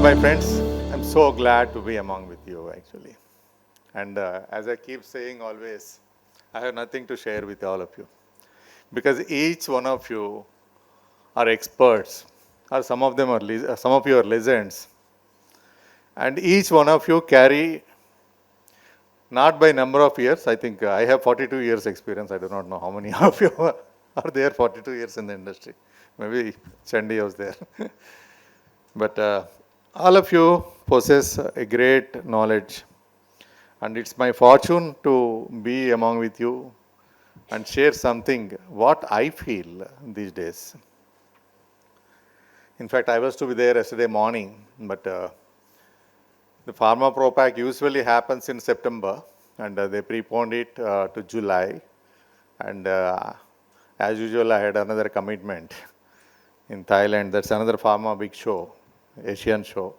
my friends, I'm so glad to be among with you actually. And as I keep saying always, I have nothing to share with all of you because each one of you are experts, or some of them are some of you are legends, and each one of you carry not by number of years. I think I have 42 years experience. I do not know how many of you are there 42 years in the industry. Maybe Chandi was there. But all of you possess a great knowledge, and it's my fortune to be among with you and share something what I feel these days. In fact, I was to be there yesterday morning, but the Pharma Pro&Pack usually happens in September, and they preponed it to July. And as usual, I had another commitment in Thailand. That's another Pharma big show, Asian show.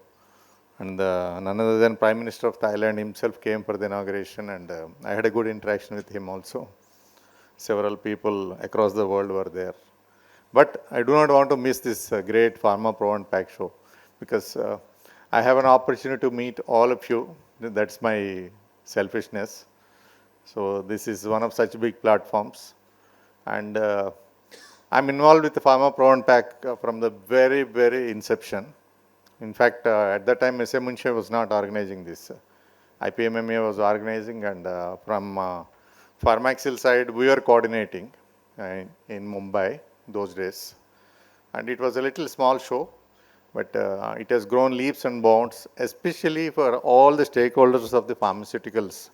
And none other than Prime Minister of Thailand himself came for the inauguration, and I had a good interaction with him also. Several people across the world were there. But I do not want to miss this great Pharma Pro&Pack show because I have an opportunity to meet all of you. That's my selfishness. So this is one of such big platforms. And I'm involved with the Pharma Pro&Pack from the very, very inception. In fact, at that time, S.A. Munshe was not organizing this. IPMMA was organizing, and from Pharmaxil side, we were coordinating in Mumbai those days. And it was a little small show, but it has grown leaps and bounds, especially for all the stakeholders of the pharmaceuticals.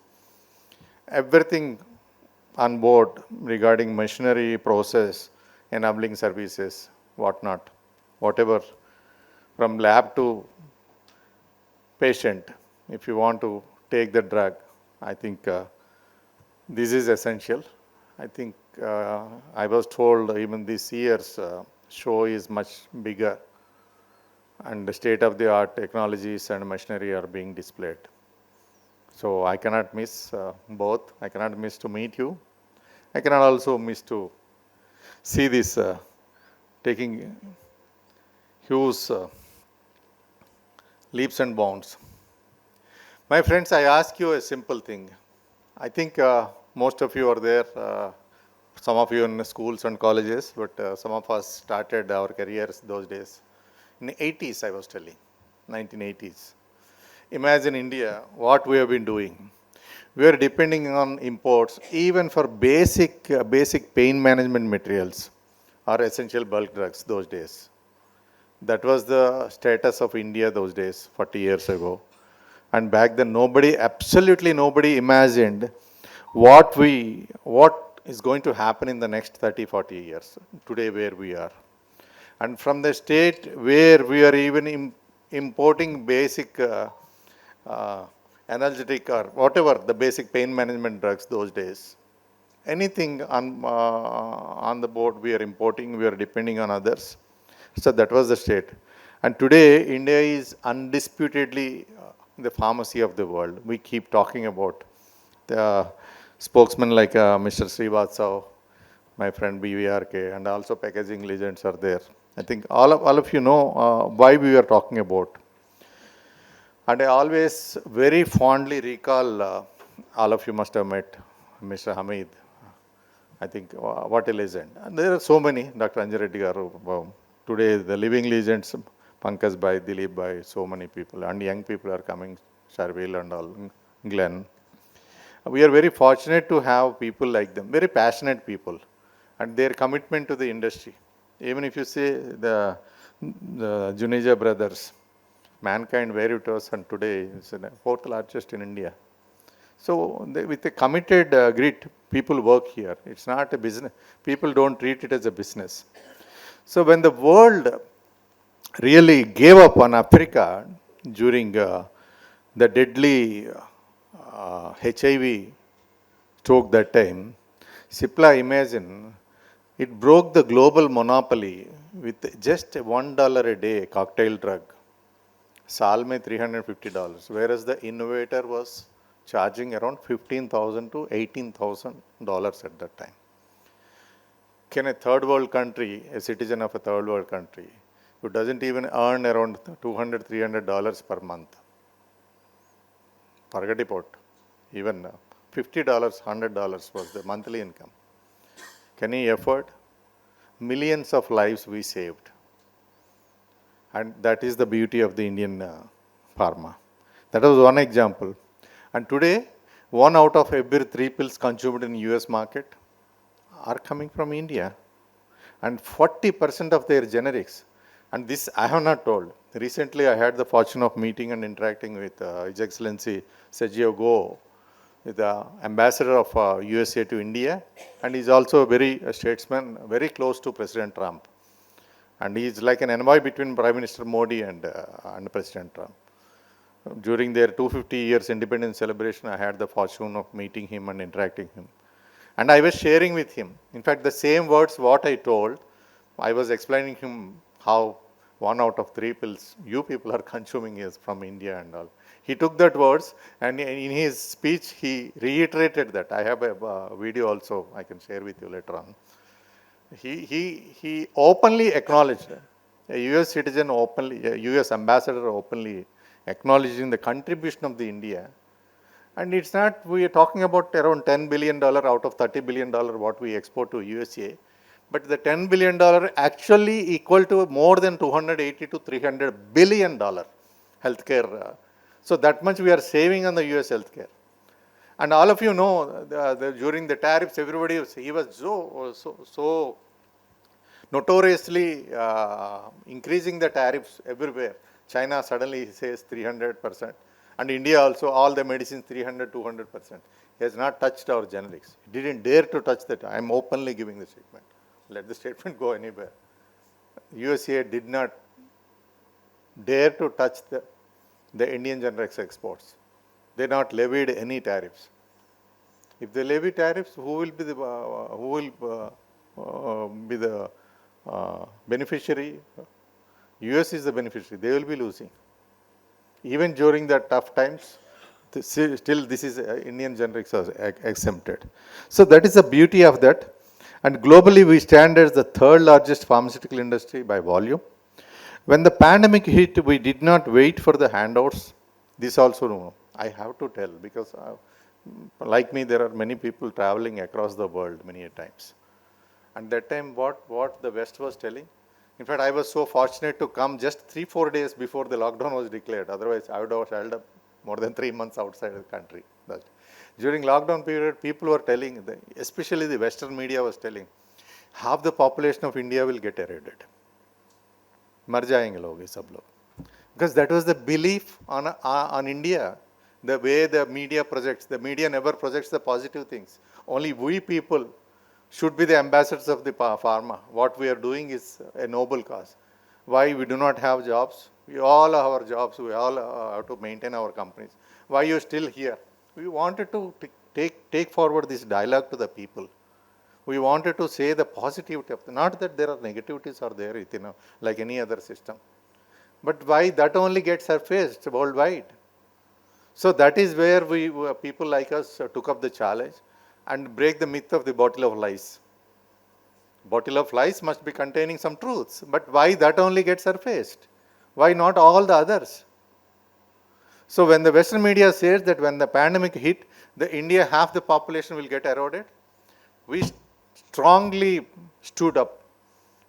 Everything on board regarding machinery, process, enabling services, whatnot, whatever, from lab to patient, if you want to take the drug, I think this is essential. I think I was told even this year's show is much bigger, and the state-of-the-art technologies and machinery are being displayed. So I cannot miss both. I cannot miss to meet you. I cannot also miss to see this taking huge leaps and bounds. My friends, I ask you a simple thing. I think most of you are there, some of you in schools and colleges, but some of us started our careers those days. In the 80s, I was telling, 1980s. Imagine India, what we have been doing. We are depending on imports, even for basic pain management materials or essential bulk drugs those days. That was the status of India those days, 40 years ago. And back then, absolutely nobody imagined what is going to happen in the next 30, 40 years, today where we are. And from the state where we are even importing basic analgesic or whatever, the basic pain management drugs those days, anything on the board we are importing, we are depending on others. So that was the state. And today, India is undisputedly the pharmacy of the world. We keep talking about the spokesmen like Mr. Srivatsav, my friend BVRK, and also packaging legends are there. I think all of you know why we are talking about. And I always very fondly recall, all of you must have met Mr. Hamid. I think what a legend. And there are so many, Dr. Anjareddy Garu. Wow. Today, the living legends, Pankaj Bhai, Dilip Bhai, so many people, and young people are coming, Sharvil and all, Glenn. We are very fortunate to have people like them, very passionate people, and their commitment to the industry. Even if you say the Juneja brothers, Mankind, where it was, and today it's the fourth largest in India. So with a committed grit, people work here. It's not a business. People don't treat it as a business. So when the world really gave up on Africa during the deadly HIV stroke that time, Cipla, imagine, it broke the global monopoly with just $1 a day cocktail drug. Saal mein $350, whereas the innovator was charging around $15,000 to $18,000 at that time. Can a third world country, a citizen of a third world country, who doesn't even earn around $200, $300 per month. Forget about even $50, $100 was the monthly income. Can he afford? Millions of lives we saved. And that is the beauty of the Indian pharma. That was one example. And today, 1 out of every 3 pills consumed in US market are coming from India. And 40% of their generics. And this I have not told. Recently, I had the fortune of meeting and interacting with His Excellency Sergio Go, the ambassador of USA to India, and he's also a statesman, very close to President Trump. And he's like an envoy between Prime Minister Modi and President Trump. During their 250 years independence celebration, I had the fortune of meeting him and interacting him. And I was sharing with him. In fact, the same words what I told, I was explaining him how 1 out of 3 pills you people are consuming is from India and all. He took that words and in his speech he reiterated that. I have a video also I can share with you later on. He openly acknowledged, a US citizen openly, a US ambassador openly acknowledging the contribution of the India. And it's not, we are talking about around $10 billion out of $30 billion what we export to USA. But the $10 billion actually equal to more than $280 to $300 billion healthcare. So that much we are saving on the US healthcare. And all of you know, during the tariffs, everybody he was so notoriously increasing the tariffs everywhere. China suddenly says 300%. And India also, all the medicines 300, 200%. He has not touched our generics. He didn't dare to touch that. I am openly giving the statement. Let the statement go anywhere. USA did not dare to touch the Indian generics exports. They not levied any tariffs. If they levy tariffs, who will be the beneficiary? US is the beneficiary. They will be losing. Even during the tough times, still this is Indian generics are exempted. So that is the beauty of that. And globally, we stand as the 3rd largest pharmaceutical industry by volume. When the pandemic hit, we did not wait for the handouts. This also I have to tell, because like me, there are many people traveling across the world many times. And that time, what the West was telling, in fact, I was so fortunate to come just 3-4 days before the lockdown was declared. Otherwise, I would have held up more than 3 months outside the country. But during lockdown period, people were telling, especially the Western media was telling, half the population of India will get eroded. Mar jayenge log ye sab log. Because that was the belief on India. The way the media projects, the media never projects the positive things. Only we people should be the ambassadors of the pharma. What we are doing is a noble cause. Why we do not have jobs? We all have our jobs. We all have to maintain our companies. Why you still here? We wanted to take forward this dialogue to the people. We wanted to say the positivity of not that there are negativities are there, like any other system. But why that only gets surfaced worldwide? So that is where people like us took up the challenge and break the myth of the bottle of lies. Bottle of lies must be containing some truths, but why that only gets surfaced? Why not all the others? So when the Western media says that when the pandemic hit, the India half the population will get eroded, we strongly stood up.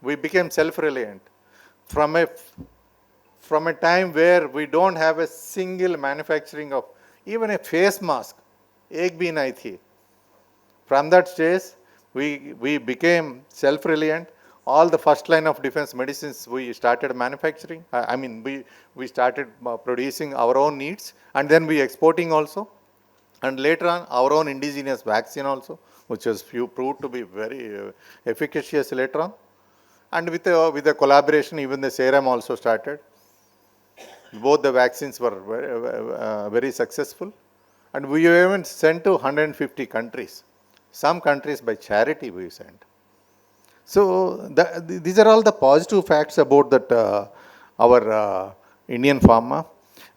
We became self-reliant. From a time where we don't have a single manufacturing of even a face mask, ek bhi nahi thi. From that stage, we became self-reliant. All the first line of defense medicines we started manufacturing. We started producing our own needs, and then we exporting also. And later on, our own indigenous vaccine also, which was proved to be very efficacious later on. And with the collaboration, even the serum also started. Both the vaccines were very successful. And we even sent to 150 countries. Some countries by charity we sent. So these are all the positive facts about that our Indian pharma.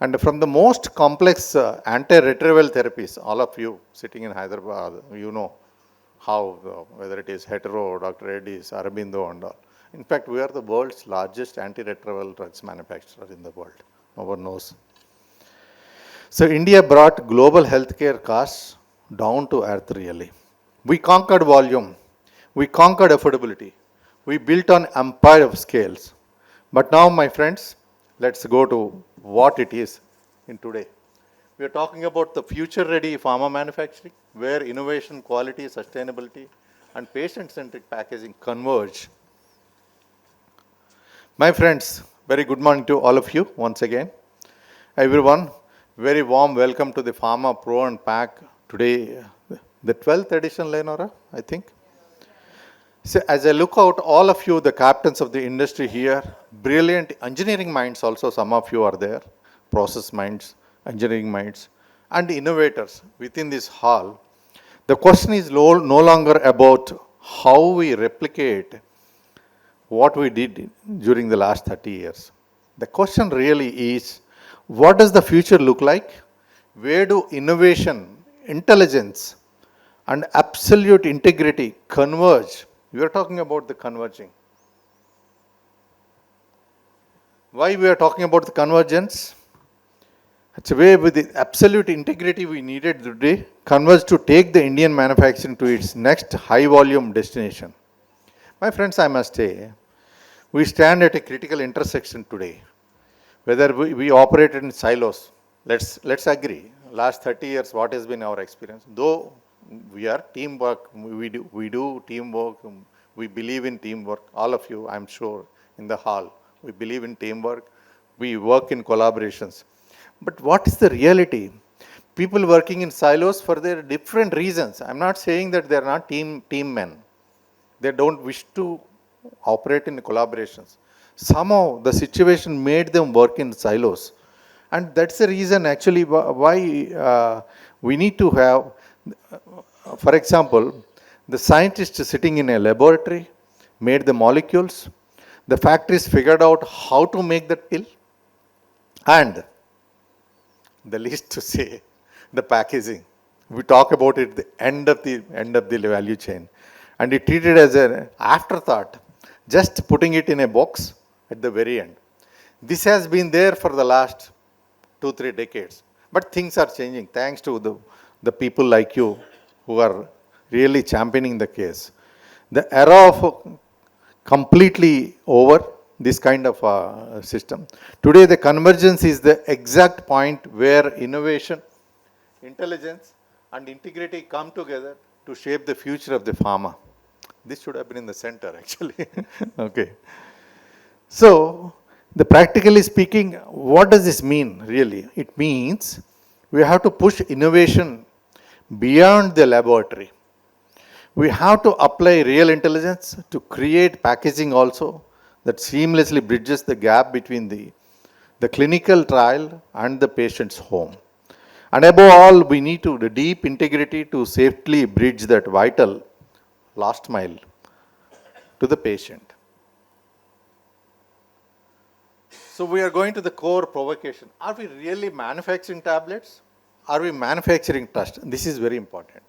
And from the most complex antiretroviral therapies, all of you sitting in Hyderabad, you know how, whether it is Hetero, Dr. Reddy's, Aurobindo and all. In fact, we are the world's largest antiretroviral drugs manufacturer in the world. No one knows. So India brought global healthcare costs down to earth really. We conquered volume. We conquered affordability. We built on empire of scales. But now, my friends, let's go to what it is in today. We are talking about the future-ready pharma manufacturing, where innovation, quality, sustainability, and patient-centric packaging converge. My friends, very good morning to all of you once again. Everyone, very warm welcome to the Pharma Pro&Pack today, the 12th edition, Leonora, I think. So as I look out, all of you, the captains of the industry here, brilliant engineering minds also, some of you are there, process minds, engineering minds, and innovators within this hall. The question is no longer about how we replicate what we did during the last 30 years. The question really is, what does the future look like? Where do innovation, intelligence, and absolute integrity converge? We are talking about the converging. Why we are talking about the convergence? It's a way with the absolute integrity we needed today, converge to take the Indian manufacturing to its next high volume destination. My friends, I must say, we stand at a critical intersection today. Whether we operated in silos, let's agree. Last 30 years, what has been our experience? Though we are teamwork, we do teamwork, we believe in teamwork. All of you, I'm sure, in the hall, we believe in teamwork. We work in collaborations. But what is the reality? People working in silos for their different reasons. I'm not saying that they're not team men. They don't wish to operate in collaborations. Somehow the situation made them work in silos. And that's the reason actually why we need to have, for example, the scientists sitting in a laboratory made the molecules. The factories figured out how to make that pill. And the least to say, the packaging. We talk about it at the end of the value chain. And it treated as an afterthought, just putting it in a box at the very end. This has been there for the last 2-3 decades. But things are changing thanks to the people like you who are really championing the case. The era of completely over this kind of system. Today the convergence is the exact point where innovation, intelligence and integrity come together to shape the future of the pharma. This should have been in the center actually. Okay. So, practically speaking, what does this mean really? It means we have to push innovation beyond the laboratory. We have to apply real intelligence to create packaging also that seamlessly bridges the gap between the clinical trial and the patient's home. And above all, we need the deep integrity to safely bridge that vital last mile to the patient. So we are going to the core provocation. Are we really manufacturing tablets? Are we manufacturing trust? This is very important.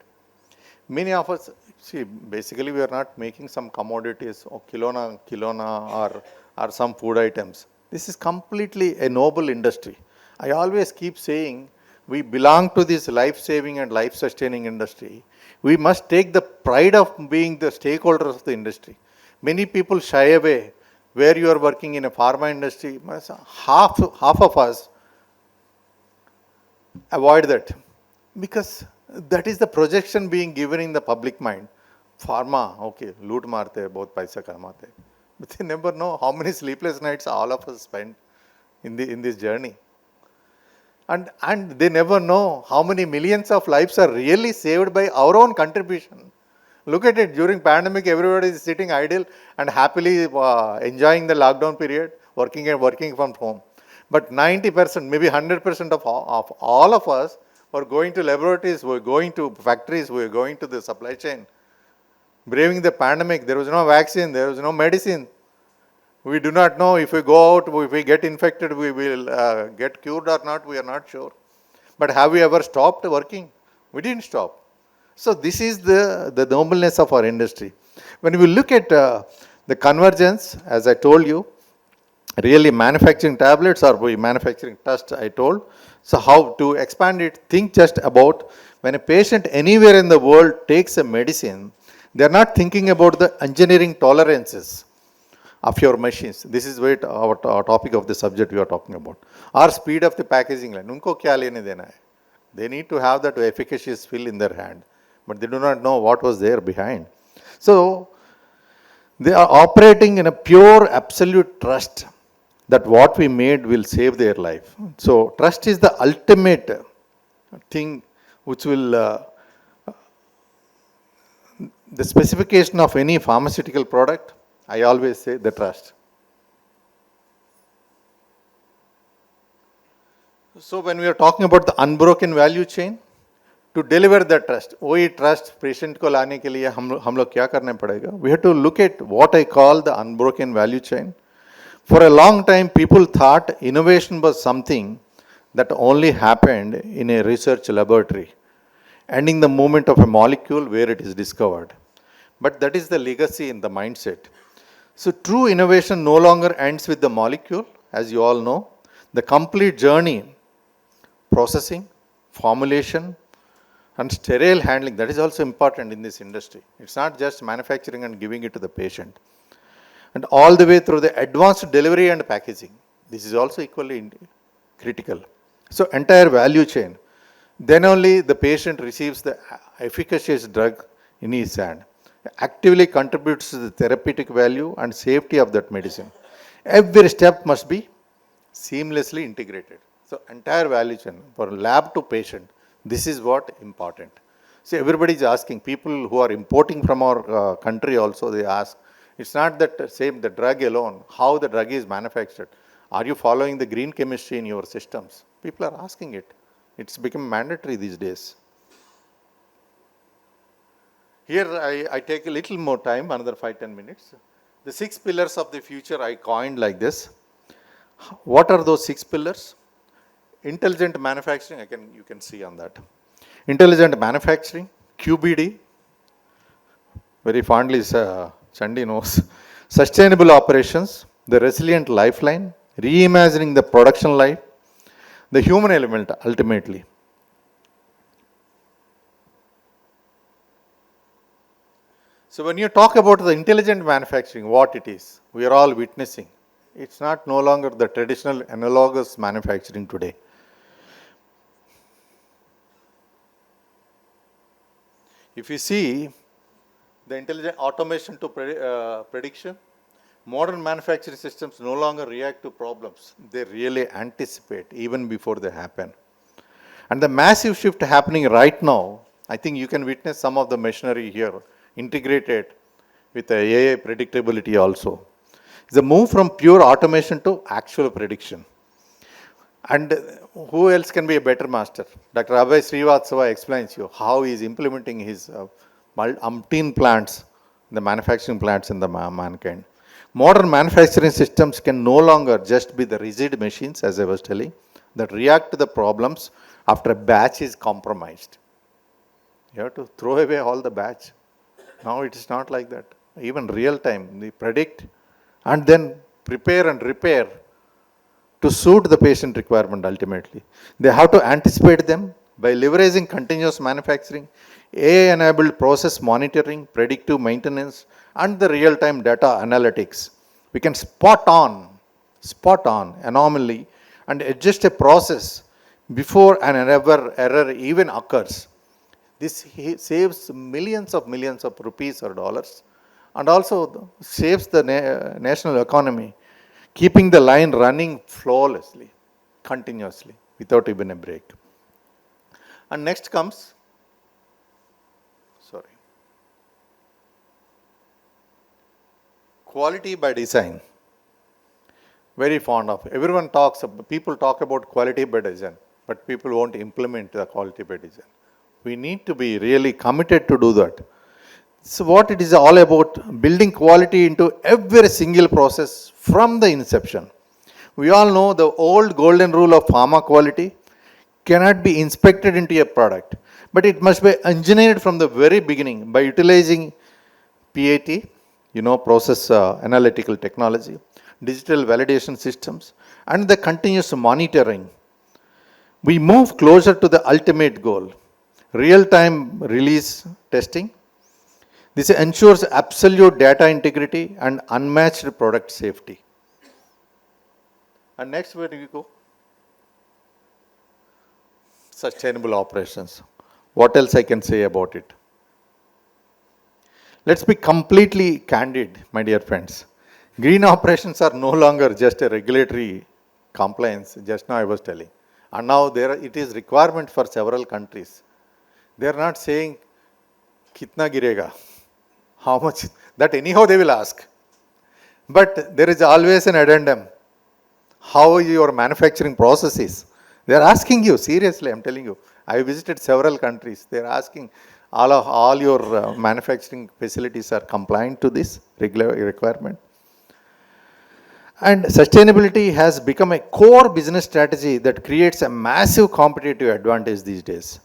Many of us, see, basically we are not making some commodities or kilona or some food items. This is completely a noble industry. I always keep saying we belong to this life-saving and life-sustaining industry. We must take the pride of being the stakeholders of the industry. Many people shy away. Where you are working in a pharma industry, half of us avoid that because that is the projection being given in the public mind. Pharma, okay, loot marte, bahut paisa kamate. But they never know how many sleepless nights all of us spend in this journey. And they never know how many millions of lives are really saved by our own contribution. Look at it, during pandemic, everybody is sitting idle and happily enjoying the lockdown period, working from home. But 90%, maybe 100% of all of us were going to laboratories, were going to factories, were going to the supply chain. Braving the pandemic, there was no vaccine, there was no medicine. We do not know if we go out, if we get infected, we will get cured or not, we are not sure. But have we ever stopped working? We didn't stop. So this is the nobleness of our industry. When we look at The convergence, as I told you, really manufacturing tablets or manufacturing test, I told. So how to expand it, think just about when a patient anywhere in the world takes a medicine, they are not thinking about the engineering tolerances of your machines. This is what our topic of the subject we are talking about. Or speed of the packaging line. Unko kya lene dena hai? They need to have that efficacious fill in their hand, but they do not know what was there behind. So they are operating in a pure absolute trust that what we made will save their life. So trust is the ultimate thing which will, the specification of any pharmaceutical product, I always say the trust. So when we are talking about the unbroken value chain, to deliver the trust, वही trust patient को लाने के लिए हम लोग क्या करने पड़ेगा? We have to look at what I call the unbroken value chain. For a long time, people thought innovation was something that only happened in a research laboratory, ending the movement of a molecule where it is discovered. But that is the legacy in the mindset. So true innovation no longer ends with the molecule, as you all know. The complete journey, processing, formulation, and sterile handling, that is also important in this industry. It's not just manufacturing and giving it to the patient. And all the way through the advanced delivery and packaging. This is also equally critical. So entire value chain. Then only the patient receives the efficacious drug in his hand. Actively contributes to the therapeutic value and safety of that medicine. Every step must be seamlessly integrated. So entire value chain, from lab to patient, this is what important. See, everybody is asking, people who are importing from our country also, they ask, it's not that same, the drug alone, how the drug is manufactured. Are you following the green chemistry in your systems? People are asking it. It's become mandatory these days. Here I take a little more time, another 5-10 minutes. The 6 pillars of the future I coined like this. What are those 6 pillars? Intelligent manufacturing, you can see on that. Intelligent manufacturing, QBD, very fondly Chandi knows. Sustainable operations, the resilient lifeline, reimagining the production life, the human element ultimately. So when you talk about the intelligent manufacturing, what it is, we are all witnessing. It's not no longer the traditional analogous manufacturing today. If you see the intelligent automation to prediction, modern manufacturing systems no longer react to problems. They really anticipate even before they happen. And the massive shift happening right now, I think you can witness some of the machinery here integrated with the AI predictability also. It's a move from pure automation to actual prediction. And who else can be a better master? Dr. Abhay Srivatsava explains you how he is implementing his umpteen plants, the manufacturing plants in the mankind. Modern manufacturing systems can no longer just be the rigid machines, as I was telling, that react to the problems after a batch is compromised. You have to throw away all the batch. Now it is not like that. Even real time, they predict and then prepare and repair to suit the patient requirement ultimately. They have to anticipate them by leveraging continuous manufacturing, AI-enabled process monitoring, predictive maintenance, and the real-time data analytics. We can spot on anomaly and adjust a process before an error even occurs. This saves millions of rupees or dollars, and also saves the national economy, keeping the line running flawlessly, continuously, without even a break. And next comes, quality by design. Very fond of. People talk about quality by design, but people won't implement the quality by design. We need to be really committed to do that. So what it is all about, building quality into every single process from the inception. We all know the old golden rule of pharma quality cannot be inspected into a product, but it must be engineered from the very beginning by utilizing PAT, process analytical technology, digital validation systems, and the continuous monitoring, we move closer to the ultimate goal, real-time release testing. This ensures absolute data integrity and unmatched product safety. And next, where do you go? Sustainable operations. What else I can say about it? Let's be completely candid, my dear friends. Green operations are no longer just a regulatory compliance, just now I was telling. And now it is requirement for several countries. They are not saying, kitna girega, how much, that anyhow they will ask. But there is always an addendum, how your manufacturing process is. They are asking you, seriously, I'm telling you. I visited several countries. They are asking, all your manufacturing facilities are compliant to this regular requirement. And sustainability has become a core business strategy that creates a massive competitive advantage these days.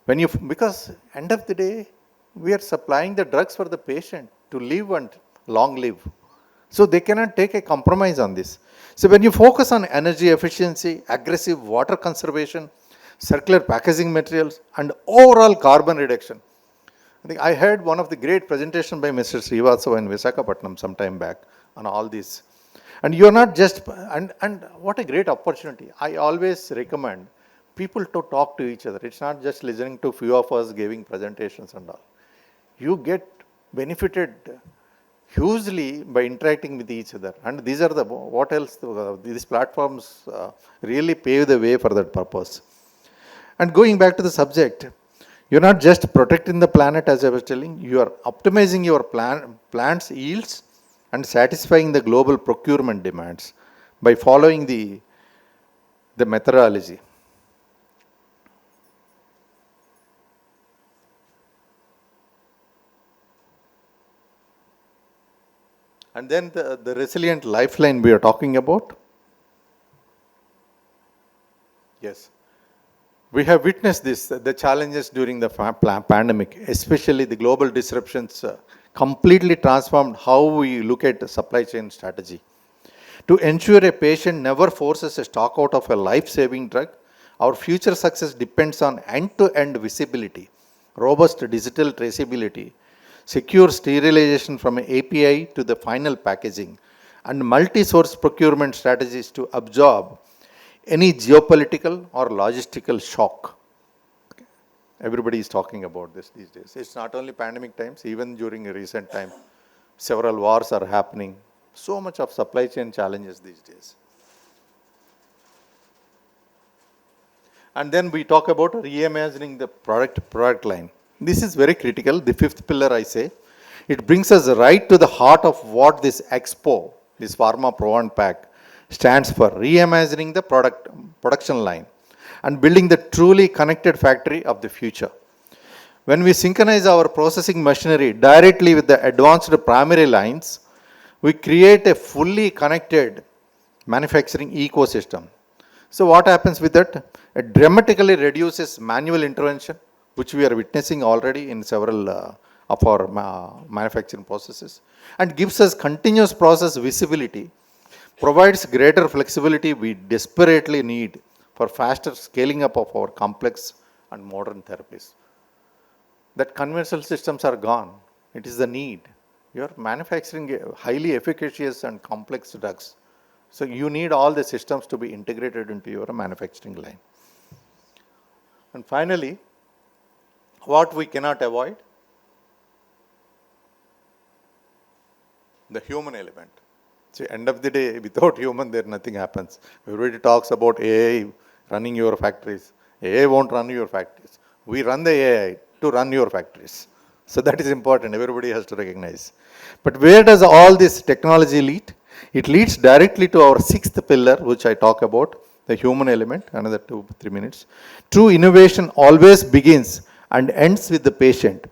Because end of the day, we are supplying the drugs for the patient to live and long live. So they cannot take a compromise on this. So when you focus on energy efficiency, aggressive water conservation, circular packaging materials, and overall carbon reduction. I think I heard one of the great presentations by Mr. Srivastava in Visakhapatnam some time back on all this. And you're not just, and what a great opportunity. I always recommend people to talk to each other. It's not just listening to few of us giving presentations and all. You get benefited hugely by interacting with each other. And these are what else, these platforms really pave the way for that purpose. And going back to the subject, you're not just protecting the planet, as I was telling, you are optimizing your plant's yields and satisfying the global procurement demands by following the methodology. And then the resilient lifeline we are talking about. Yes. We have witnessed this, the challenges during the pandemic, especially the global disruptions completely transformed how we look at the supply chain strategy. To ensure a patient never forces a stock out of a life-saving drug, our future success depends on end-to-end visibility, robust digital traceability, secure sterilization from API to the final packaging, and multi-source procurement strategies to absorb any geopolitical or logistical shock. Everybody is talking about this these days. It's not only pandemic times, even during a recent time, several wars are happening. So much of supply chain challenges these days. And then we talk about reimagining the product line. This is very critical, the fifth pillar I say. It brings us right to the heart of what this expo, this Pharma Pro&Pack, stands for, reimagining the production line and building the truly connected factory of the future. When we synchronize our processing machinery directly with the advanced primary lines, we create a fully connected manufacturing ecosystem. So what happens with that? It dramatically reduces manual intervention, which we are witnessing already in several of our manufacturing processes, and gives us continuous process visibility, provides greater flexibility we desperately need for faster scaling up of our complex and modern therapies. That conventional systems are gone. It is the need. You are manufacturing highly efficacious and complex drugs. So you need all the systems to be integrated into your manufacturing line. And finally, what we cannot avoid? The human element. See, end of the day, without human, there nothing happens. Everybody talks about AI running your factories. AI won't run your factories. We run the AI to run your factories. So that is important. Everybody has to recognize. But where does all this technology lead? It leads directly to our sixth pillar, which I talk about, the human element, another 2-3 minutes. True innovation always begins and ends with the patient.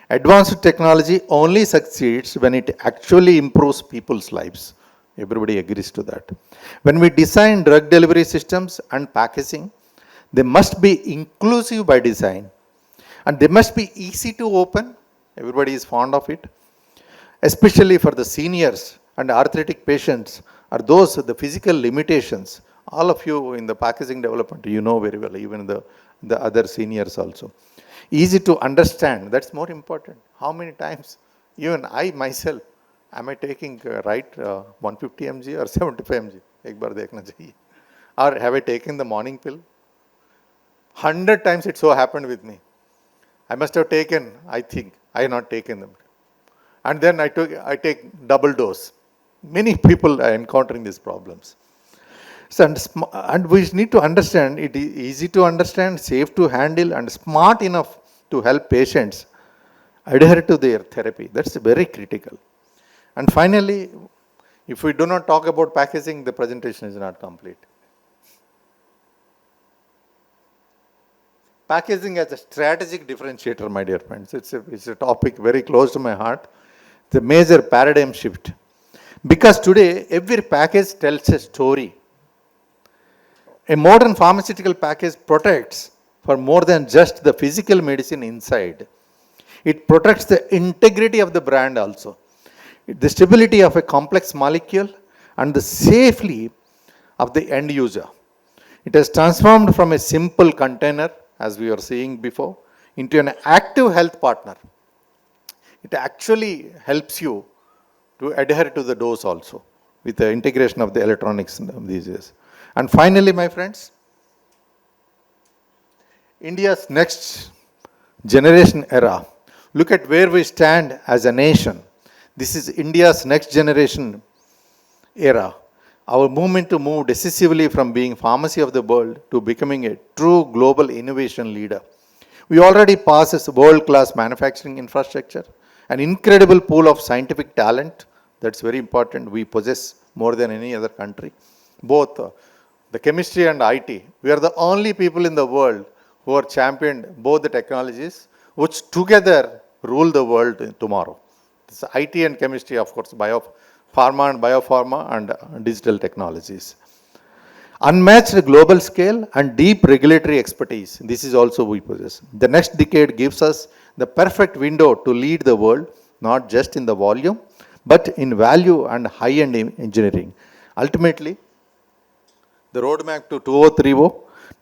Advanced technology only succeeds when it actually improves people's lives. Everybody agrees to that. When we design drug delivery systems and packaging, they must be inclusive by design. And they must be easy to open. Everybody is fond of it. especially for the seniors and arthritic patients, are those the physical limitations. All of you in the packaging development, you know very well, even the other seniors also. Easy to understand, that's more important. How many times, even I myself, am I taking 150 mg or 75 mg? Ek baar dekhna chahiye. Or have I taken the morning pill? 100 times it so happened with me. I must have taken, I think, I have not taken them. And then I take double dose. Many people are encountering these problems. So, and we need to understand, it is easy to understand, safe to handle, and smart enough to help patients adhere to their therapy. That's very critical. And finally, if we do not talk about packaging, the presentation is not complete. Packaging as a strategic differentiator, my dear friends. It's a topic very close to my heart. It's a major paradigm shift. Because today, every package tells a story. A modern pharmaceutical package protects for more than just the physical medicine inside. It protects the integrity of the brand also, the stability of a complex molecule, and the safety of the end user. It has transformed from a simple container, as we were seeing before, into an active health partner. It actually helps you to adhere to the dose also with the integration of the electronics these days. And finally, my friends, India's next generation era. Look at where we stand as a nation. This is India's next generation era. Our movement to move decisively from being pharmacy of the world to becoming a true global innovation leader. We already possess world-class manufacturing infrastructure, an incredible pool of scientific talent. That's very important. We possess more than any other country. Both the chemistry and IT. We are the only people in the world who are championed both the technologies, which together rule the world tomorrow. This IT and chemistry, of course, pharma and biopharma and digital technologies. Unmatched global scale and deep regulatory expertise. This is also we possess. The next decade gives us the perfect window to lead the world, not just in the volume, but in value and high-end engineering. Ultimately, the roadmap to 2030,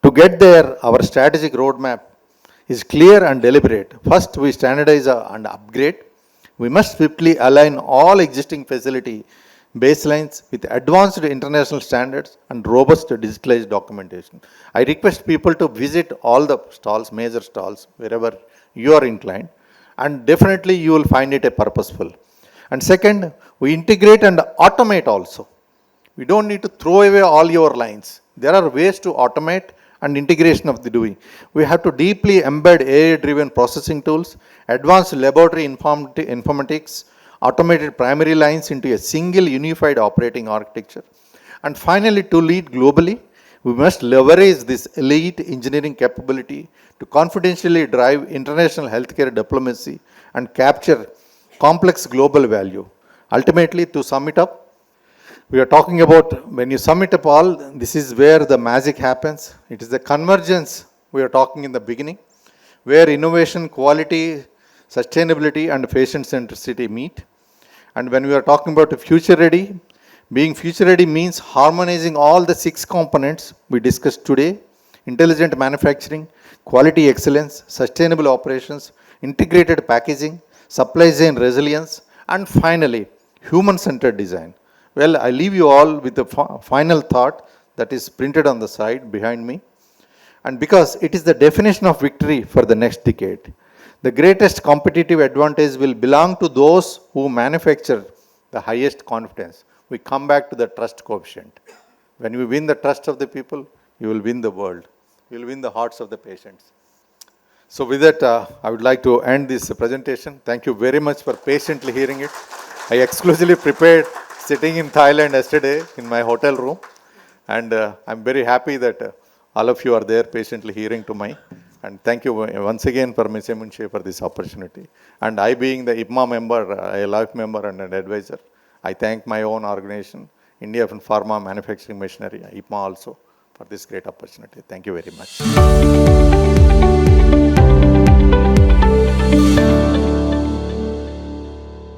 to get there, our strategic roadmap is clear and deliberate. First, we standardize and upgrade. We must swiftly align all existing facility baselines with advanced international standards and robust digitalized documentation. I request people to visit all the stalls, major stalls, wherever you are inclined, and definitely you will find it a purposeful. And second, we integrate and automate also. We don't need to throw away all your lines. There are ways to automate and integration of the doing. We have to deeply embed AI-driven processing tools, advanced laboratory informatics, automated primary lines into a single unified operating architecture. And finally, to lead globally, we must leverage this elite engineering capability to confidentially drive international healthcare diplomacy and capture complex global value. Ultimately, to sum it up, we are talking about, when you sum it up all, this is where the magic happens. It is the convergence we are talking in the beginning, where innovation, quality, sustainability, and patient centricity meet. And when we are talking about future ready, being future ready means harmonizing all the 6 components we discussed today: intelligent manufacturing, quality excellence, sustainable operations, integrated packaging, supply chain resilience, and finally, human-centered design. Well, I leave you all with the final thought that is printed on the side behind me. And because it is the definition of victory for the next decade, the greatest competitive advantage will belong to those who manufacture the highest confidence. We come back to the trust coefficient. When you win the trust of the people, you will win the world. You will win the hearts of the patients. So with that, I would like to end this presentation. Thank you very much for patiently hearing it. I exclusively prepared sitting in Thailand yesterday in my hotel room. And I'm very happy that all of you are there patiently hearing to me. And thank you once again for Ms. Munshi for this opportunity. And I, being the IPMA member, a life member and an advisor, I thank my own organization, India Pharma Manufacturing Machinery, IPMA also, for this great opportunity. Thank you very much.